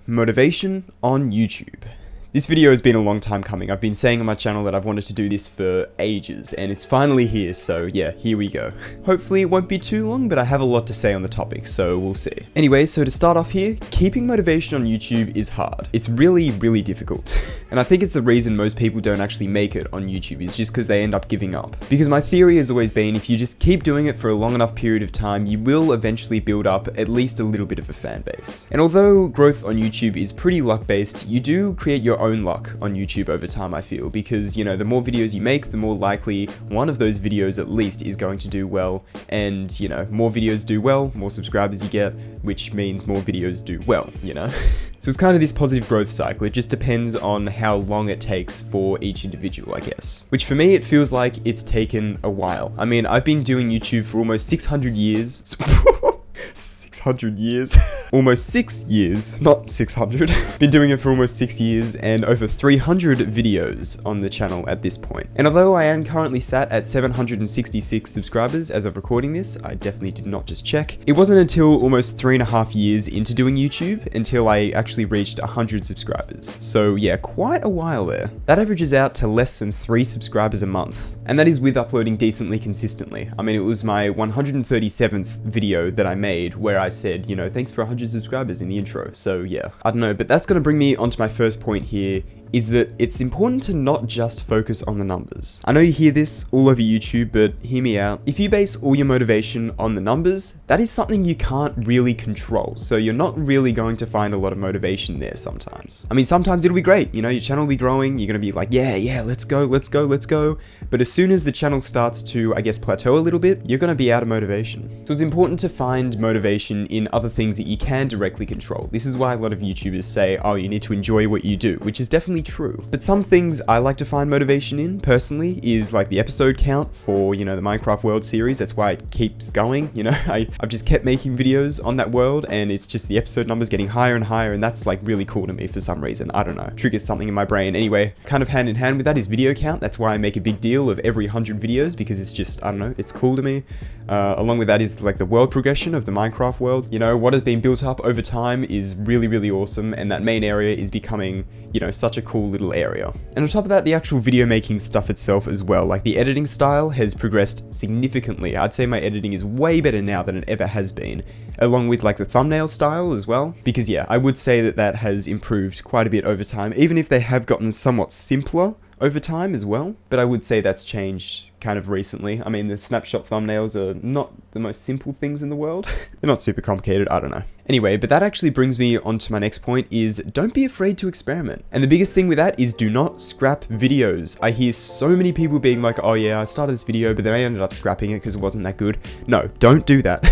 Motivation on YouTube. This video has been a long time coming. I've been saying on my channel that I've wanted to do this for ages, and it's finally here, so yeah, here we go. Hopefully it won't be too long, but I have a lot to say on the topic, so we'll see. Anyway, so to start off here, keeping motivation on YouTube is hard. It's really, really difficult. And I think it's the reason most people don't actually make it on YouTube, is just because they end up giving up. Because my theory has always been, if you just keep doing it for a long enough period of time, you will eventually build up at least a little bit of a fan base. And although growth on YouTube is pretty luck-based, you do create your own luck on YouTube over time, I feel, because, you know, the more videos you make, the more likely one of those videos at least is going to do well, and, you know, more videos do well, more subscribers you get, which means more videos do well, you know? So it's kind of this positive growth cycle. It just depends on how long it takes for each individual, I guess. Which for me, it feels like it's taken a while. I mean, I've been doing YouTube for almost 600 years. 600 years. Almost 6 years, not 600. Been doing it for almost 6 years and over 300 videos on the channel at this point. And although I am currently sat at 766 subscribers as of recording this, I definitely did not just check. It wasn't until almost 3.5 years into doing YouTube until I actually reached 100 subscribers. So yeah, quite a while there. That averages out to less than 3 subscribers a month. And that is with uploading decently consistently. I mean, it was my 137th video that I made where I said, you know, thanks for 100 subscribers in the intro. So yeah, I don't know, but that's going to bring me onto my first point here, is that it's important to not just focus on the numbers. I know you hear this all over YouTube, but hear me out. If you base all your motivation on the numbers, that is something you can't really control. So you're not really going to find a lot of motivation there sometimes. I mean, sometimes it'll be great. You know, your channel will be growing. You're going to be like, yeah, let's go. But as soon as the channel starts to, I guess, plateau a little bit, you're going to be out of motivation. So it's important to find motivation in other things that you can directly control. This is why a lot of YouTubers say, oh, you need to enjoy what you do, which is definitely true. But some things I like to find motivation in, personally, is like the episode count for, you know, the Minecraft World series. That's why it keeps going, you know? I've just kept making videos on that world, and it's just the episode numbers getting higher and higher, and that's like really cool to me for some reason. I don't know. Triggers something in my brain. Anyway, kind of hand in hand with that is video count. That's why I make a big deal of every 100 videos, because it's just, I don't know, it's cool to me. Along with that is like the world progression of the Minecraft world. You know, what has been built up over time is really, really awesome, and that main area is becoming, you know, such a cool little area. And on top of that, the actual video making stuff itself as well, like the editing style has progressed significantly. I'd say my editing is way better now than it ever has been, along with like the thumbnail style as well, because yeah, I would say that that has improved quite a bit over time, even if they have gotten somewhat simpler over time as well, but I would say that's changed kind of recently. I mean, the snapshot thumbnails are not the most simple things in the world. They're not super complicated, I don't know. Anyway, but that actually brings me on to my next point, is don't be afraid to experiment. And the biggest thing with that is do not scrap videos. I hear so many people being like, oh yeah, I started this video, but then I ended up scrapping it because it wasn't that good. No, don't do that.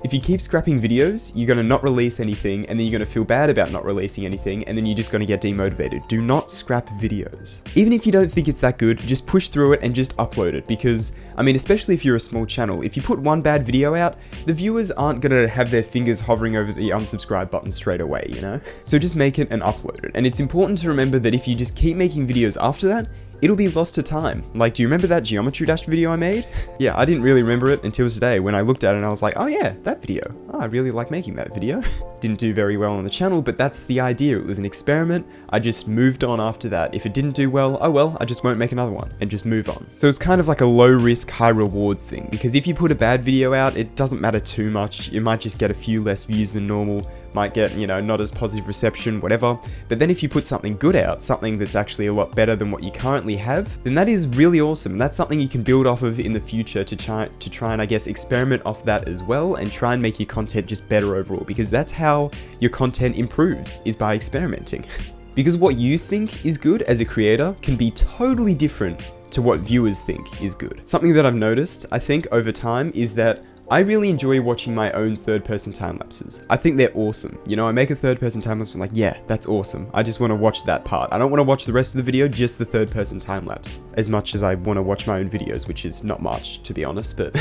If you keep scrapping videos, you're going to not release anything, and then you're going to feel bad about not releasing anything, and then you're just going to get demotivated. Do not scrap videos. Even if you don't think it's that good, just push through it and just upload it, because, I mean, especially if you're a small channel, if you put one bad video out, the viewers aren't going to have their fingers hovering over the unsubscribe button straight away, you know? So just make it and upload it. And it's important to remember that if you just keep making videos after that, it'll be lost to time. Like, do you remember that Geometry Dash video I made? Yeah, I didn't really remember it until today when I looked at it and I was like, oh yeah, that video. Oh, I really like making that video. Didn't do very well on the channel, but that's the idea. It was an experiment. I just moved on after that. If it didn't do well, oh well, I just won't make another one and just move on. So it's kind of like a low risk, high reward thing, because if you put a bad video out, it doesn't matter too much. You might just get a few less views than normal, might get, you know, not as positive reception, whatever. But then if you put something good out, something that's actually a lot better than what you currently have, then that is really awesome. That's something you can build off of in the future to try and, I guess, experiment off that as well, and try and make your content just better overall, because that's how your content improves, is by experimenting. Because what you think is good as a creator can be totally different to what viewers think is good. Something that I've noticed, I think, over time is that I really enjoy watching my own third-person time-lapses. I think they're awesome. You know, I make a third-person time-lapse and I'm like, yeah, that's awesome. I just want to watch that part. I don't want to watch the rest of the video, just the third-person time-lapse. As much as I want to watch my own videos, which is not much, to be honest, but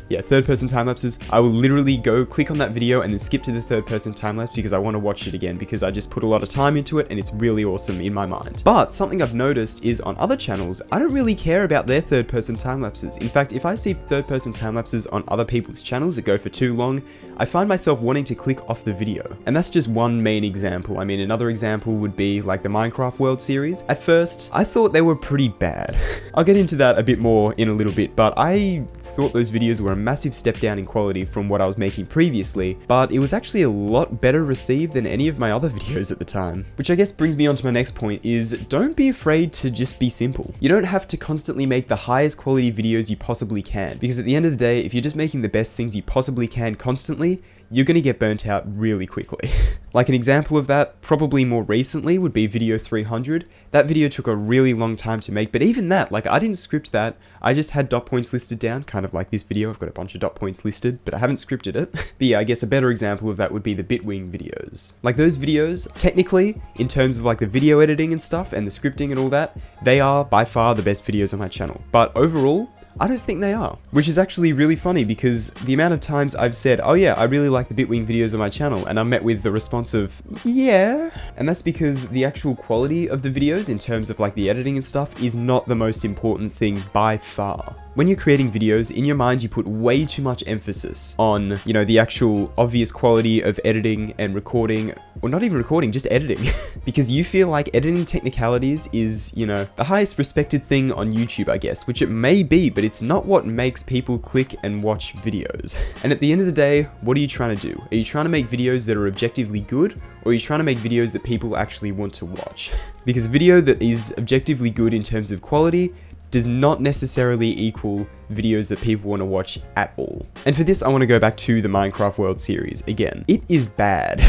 yeah, third-person time-lapses, I will literally go click on that video and then skip to the third-person time-lapse because I want to watch it again, because I just put a lot of time into it and it's really awesome in my mind. But something I've noticed is on other channels, I don't really care about their third-person time-lapses. In fact, if I see third-person time-lapses on other people's length channels that go for too long, I find myself wanting to click off the video. And that's just one main example. I mean, another example would be like the Minecraft World series. At first, I thought they were pretty bad. I'll get into that a bit more in a little bit, but I thought those videos were a massive step down in quality from what I was making previously, but it was actually a lot better received than any of my other videos at the time. Which I guess brings me on to my next point is, don't be afraid to just be simple. You don't have to constantly make the highest quality videos you possibly can, because at the end of the day, if you're just making the best things you possibly can constantly, you're gonna get burnt out really quickly. Like an example of that, probably more recently, would be video 300. That video took a really long time to make, but even that, like I didn't script that, I just had dot points listed down, kind of like this video, I've got a bunch of dot points listed, but I haven't scripted it. But yeah, I guess a better example of that would be the Bitwing videos. Like those videos, technically, in terms of like the video editing and stuff, and the scripting and all that, they are by far the best videos on my channel. But overall, I don't think they are. Which is actually really funny because the amount of times I've said, oh yeah, I really like the Bitwing videos on my channel, and I'm met with the response of, yeah. And that's because the actual quality of the videos in terms of like the editing and stuff is not the most important thing by far. When you're creating videos, in your mind you put way too much emphasis on, you know, the actual obvious quality of editing and recording, or not even recording, just editing. Because you feel like editing technicalities is, you know, the highest respected thing on YouTube, I guess, which it may be, but it's not what makes people click and watch videos. And at the end of the day, what are you trying to do? Are you trying to make videos that are objectively good, or are you trying to make videos that people actually want to watch? Because a video that is objectively good in terms of quality does not necessarily equal videos that people want to watch at all. And for this, I want to go back to the Minecraft World series again. It is bad.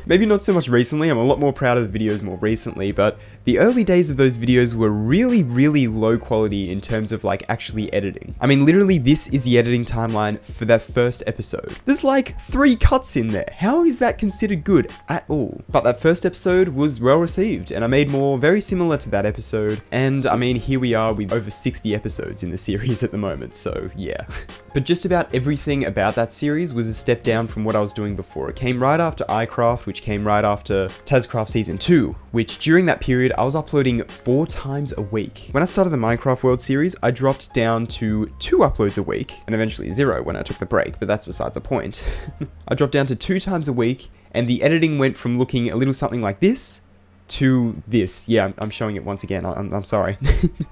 Maybe not so much recently, I'm a lot more proud of the videos more recently, but the early days of those videos were really, really low quality in terms of like actually editing. I mean, literally this is the editing timeline for that first episode. There's like 3 cuts in there. How is that considered good at all? But that first episode was well received, and I made more very similar to that episode. And I mean, here we are with over 60 episodes in the series at the moment, so yeah. But just about everything about that series was a step down from what I was doing before. It came right after iCraft, which came right after TasCraft Season 2, which during that period, I was uploading 4 times a week. When I started the Minecraft World series, I dropped down to 2 uploads a week, and eventually 0 when I took the break, but that's beside the point. I dropped down to 2 times a week, and the editing went from looking a little something like this to this. Yeah, I'm showing it once again, I'm sorry.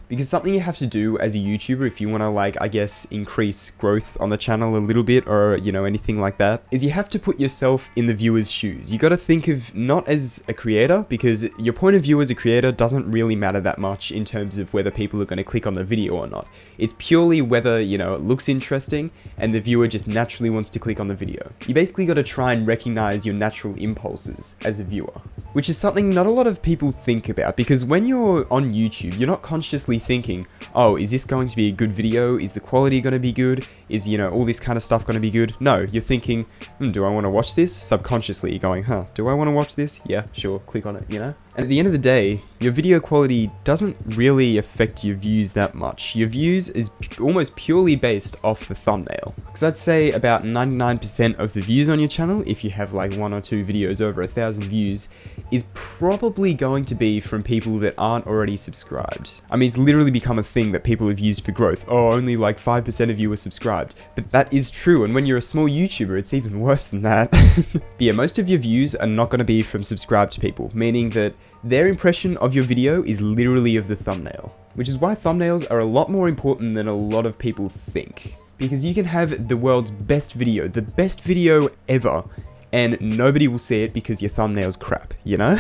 Because something you have to do as a YouTuber if you want to, like, I guess, increase growth on the channel a little bit, or, you know, anything like that, is you have to put yourself in the viewer's shoes. You got to think of not as a creator, because your point of view as a creator doesn't really matter that much in terms of whether people are going to click on the video or not. It's purely whether, you know, it looks interesting and the viewer just naturally wants to click on the video. You basically got to try and recognize your natural impulses as a viewer, which is something not a lot of people think about, because when you're on YouTube, you're not consciously thinking, oh, is this going to be a good video? Is the quality going to be good? Is, you know, all this kind of stuff going to be good? No, you're thinking, do I want to watch this? Subconsciously, you're going, do I want to watch this? Yeah, sure, click on it, you know? And at the end of the day, your video quality doesn't really affect your views that much. Your views is almost purely based off the thumbnail. Because I'd say about 99% of the views on your channel, if you have like 1 or 2 videos over 1,000 views, is probably going to be from people that aren't already subscribed. I mean, it's literally become a thing that people have used for growth. Oh, only like 5% of you are subscribed. But that is true, and when you're a small YouTuber, it's even worse than that. But yeah, most of your views are not going to be from subscribed people, meaning that their impression of your video is literally of the thumbnail. Which is why thumbnails are a lot more important than a lot of people think. Because you can have the world's best video, the best video ever, and nobody will see it because your thumbnail's crap, you know?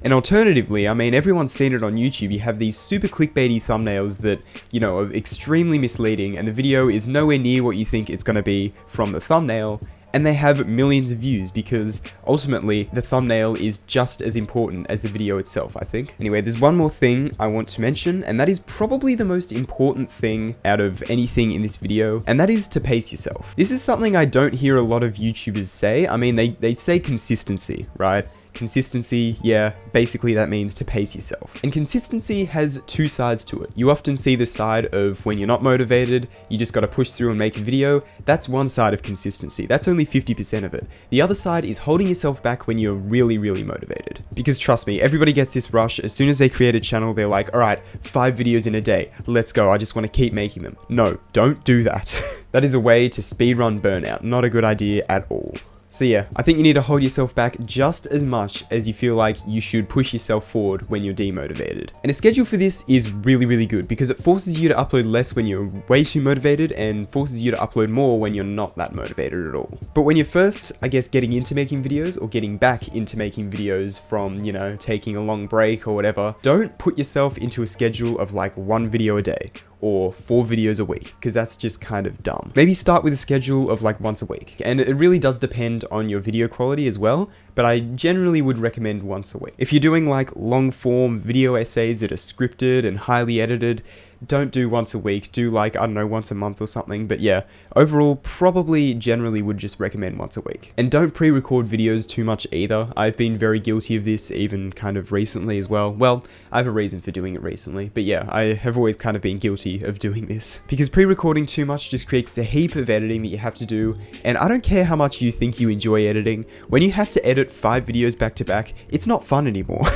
And alternatively, I mean, everyone's seen it on YouTube, you have these super clickbaity thumbnails that, you know, are extremely misleading, and the video is nowhere near what you think it's gonna be from the thumbnail, and they have millions of views because ultimately the thumbnail is just as important as the video itself, I think. Anyway, there's one more thing I want to mention, and that is probably the most important thing out of anything in this video, and that is to pace yourself. This is something I don't hear a lot of YouTubers say. I mean, they say consistency, right? Consistency, yeah, basically that means to pace yourself. And consistency has 2 sides to it. You often see the side of when you're not motivated, you just gotta push through and make a video. That's one side of consistency. That's only 50% of it. The other side is holding yourself back when you're really, really motivated. Because trust me, everybody gets this rush. As soon as they create a channel, they're like, alright, 5 videos in a day. Let's go. I just want to keep making them. No, don't do that. That is a way to speedrun burnout. Not a good idea at all. So yeah, I think you need to hold yourself back just as much as you feel like you should push yourself forward when you're demotivated. And a schedule for this is really, really good because it forces you to upload less when you're way too motivated and forces you to upload more when you're not that motivated at all. But when you're first, I guess, getting into making videos or getting back into making videos from, you know, taking a long break or whatever, don't put yourself into a schedule of like 1 video a day or 4 videos a week, because that's just kind of dumb. Maybe start with a schedule of like once a week, and it really does depend on your video quality as well, but I generally would recommend once a week. If you're doing like long form video essays that are scripted and highly edited, don't do once a week, do like, I don't know, once a month or something. But yeah, overall, probably generally would just recommend once a week. And don't pre-record videos too much either. I've been very guilty of this even kind of recently as well. Well, I have a reason for doing it recently, but yeah, I have always kind of been guilty of doing this. Because pre-recording too much just creates a heap of editing that you have to do, and I don't care how much you think you enjoy editing, when you have to edit 5 videos back to back, it's not fun anymore.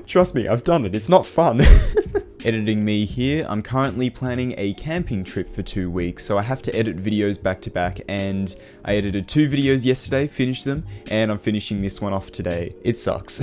Trust me, I've done it, it's not fun. Editing me here, I'm currently planning a camping trip for 2 weeks, so I have to edit videos back to back, and I edited 2 videos yesterday, finished them, and I'm finishing this one off today. It sucks.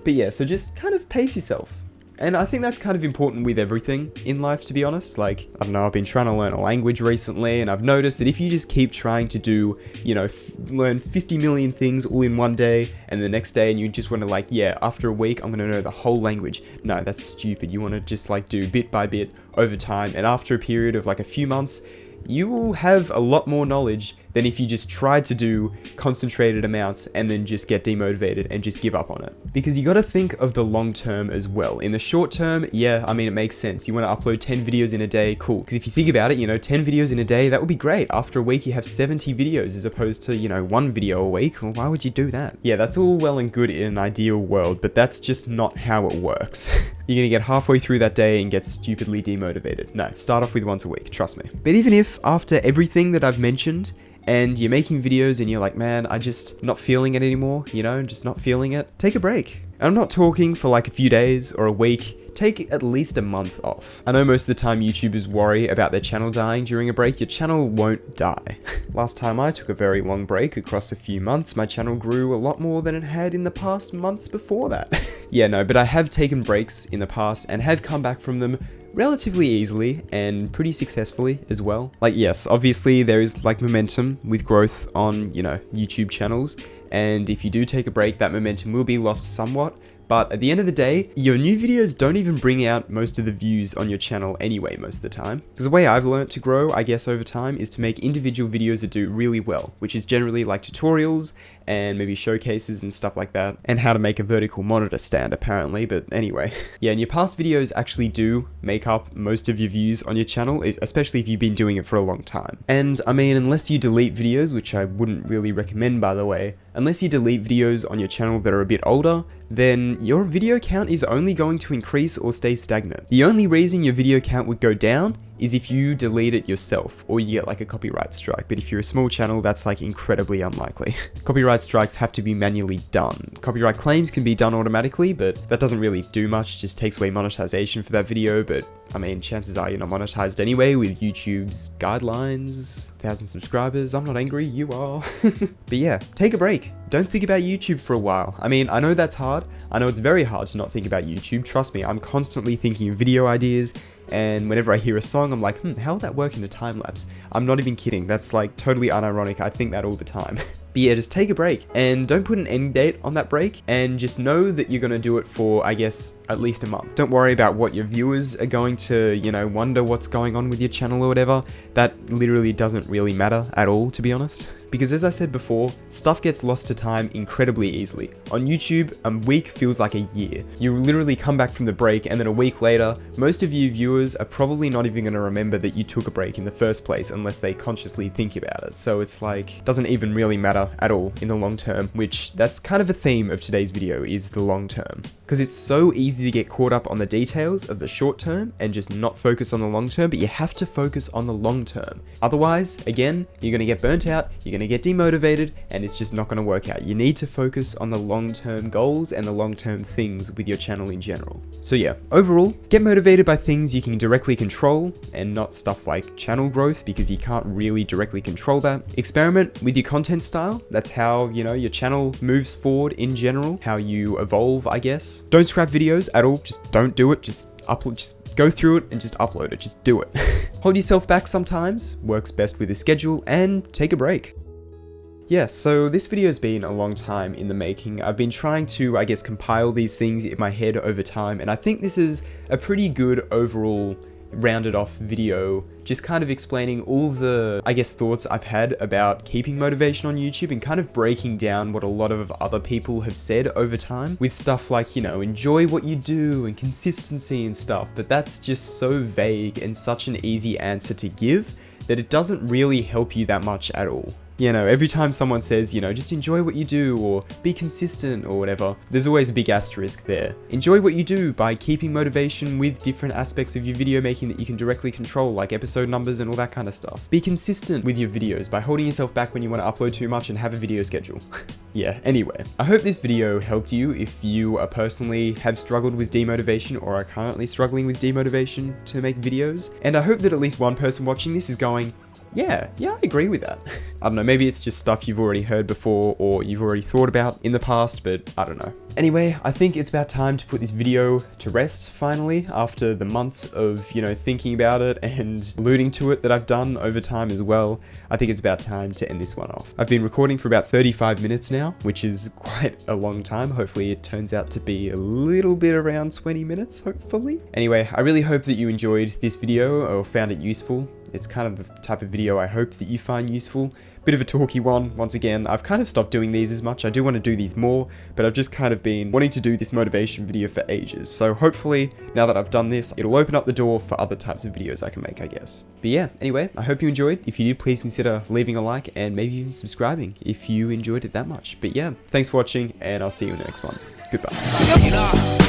But yeah, so just kind of pace yourself. And I think that's kind of important with everything in life, to be honest. Like, I don't know, I've been trying to learn a language recently, and I've noticed that if you just keep trying to do, you know, learn 50 million things all in one day, and the next day, and you just want to like, yeah, after a week, I'm going to know the whole language. No, that's stupid. You want to just like do bit by bit over time, and after a period of like a few months, you will have a lot more knowledge than if you just tried to do concentrated amounts and then just get demotivated and just give up on it. Because you got to think of the long term as well. In the short term, yeah, I mean, it makes sense. You want to upload 10 videos in a day, cool. Because if you think about it, you know, 10 videos in a day, that would be great. After a week, you have 70 videos as opposed to, you know, 1 video a week. Well, why would you do that? Yeah, that's all well and good in an ideal world, but that's just not how it works. You're going to get halfway through that day and get stupidly demotivated. No, start off with once a week, trust me. But even if after everything that I've mentioned, and you're making videos and you're like, man, I just not feeling it anymore, you know, just not feeling it, take a break. And I'm not talking for like a few days or a week, take at least a month off. I know most of the time YouTubers worry about their channel dying during a break. Your channel won't die. Last time I took a very long break across a few months, my channel grew a lot more than it had in the past months before that. Yeah, no, but I have taken breaks in the past and have come back from them relatively easily and pretty successfully as well. Like, yes, obviously there is like momentum with growth on, you know, YouTube channels, and if you do take a break, that momentum will be lost somewhat. But at the end of the day, your new videos don't even bring out most of the views on your channel anyway most of the time. Because the way I've learned to grow, I guess, over time is to make individual videos that do really well, which is generally like tutorials and maybe showcases and stuff like that, and how to make a vertical monitor stand apparently, but anyway. Yeah, and your past videos actually do make up most of your views on your channel, especially if you've been doing it for a long time. And I mean, unless you delete videos, which I wouldn't really recommend by the way, unless you delete videos on your channel that are a bit older, then your video count is only going to increase or stay stagnant. The only reason your video count would go down is if you delete it yourself or you get like a copyright strike, but if you're a small channel, that's like incredibly unlikely. Copyright strikes have to be manually done. Copyright claims can be done automatically, but that doesn't really do much, just takes away monetization for that video, but I mean, chances are you're not monetized anyway with YouTube's guidelines. 1,000 subscribers, I'm not angry, you are. But yeah, take a break. Don't think about YouTube for a while. I mean, I know that's hard. I know it's very hard to not think about YouTube. Trust me, I'm constantly thinking of video ideas, and whenever I hear a song, I'm like, how would that work in a time lapse? I'm not even kidding. That's like totally unironic. I think that all the time. But yeah, just take a break and don't put an end date on that break, and just know that you're going to do it for, I guess, at least a month. Don't worry about what your viewers are going to, you know, wonder what's going on with your channel or whatever. That literally doesn't really matter at all, to be honest. Because as I said before, stuff gets lost to time incredibly easily. On YouTube, a week feels like a year. You literally come back from the break, and then a week later, most of you viewers are probably not even going to remember that you took a break in the first place unless they consciously think about it. So it's like, doesn't even really matter at all in the long term, which that's kind of a theme of today's video, is the long term. Because it's so easy to get caught up on the details of the short term and just not focus on the long term, but you have to focus on the long term. Otherwise, again, you're going to get burnt out, you're going gonna get demotivated and it's just not gonna work out. You need to focus on the long-term goals and the long-term things with your channel in general. So yeah, overall, get motivated by things you can directly control and not stuff like channel growth, because you can't really directly control that. Experiment with your content style. That's how, you know, your channel moves forward in general, how you evolve, I guess. Don't scrap videos at all. Just don't do it. Just upload, just go through it and just upload it. Just do it. Hold yourself back sometimes. Works best with a schedule, and take a break. Yeah, so this video's been a long time in the making. I've been trying to, I guess, compile these things in my head over time, and I think this is a pretty good overall rounded off video, just kind of explaining all the, I guess, thoughts I've had about keeping motivation on YouTube and kind of breaking down what a lot of other people have said over time with stuff like, you know, enjoy what you do and consistency and stuff, but that's just so vague and such an easy answer to give that it doesn't really help you that much at all. You know, every time someone says, you know, just enjoy what you do or be consistent or whatever, there's always a big asterisk there. Enjoy what you do by keeping motivation with different aspects of your video making that you can directly control, like episode numbers and all that kind of stuff. Be consistent with your videos by holding yourself back when you want to upload too much and have a video schedule. Yeah, anyway, I hope this video helped you if you personally have struggled with demotivation or are currently struggling with demotivation to make videos. And I hope that at least one person watching this is going, yeah, I agree with that. I don't know, maybe it's just stuff you've already heard before or you've already thought about in the past, but I don't know. Anyway, I think it's about time to put this video to rest finally, after the months of, you know, thinking about it and alluding to it that I've done over time as well. I think it's about time to end this one off. I've been recording for about 35 minutes now, which is quite a long time. Hopefully it turns out to be a little bit around 20 minutes, hopefully. Anyway, I really hope that you enjoyed this video or found it useful. It's kind of the type of video I hope that you find useful. Bit of a talky one, once again. I've kind of stopped doing these as much. I do want to do these more, but I've just kind of been wanting to do this motivation video for ages. So hopefully, now that I've done this, it'll open up the door for other types of videos I can make, I guess. But yeah, anyway, I hope you enjoyed. If you did, please consider leaving a like and maybe even subscribing if you enjoyed it that much. But yeah, thanks for watching, and I'll see you in the next one. Goodbye.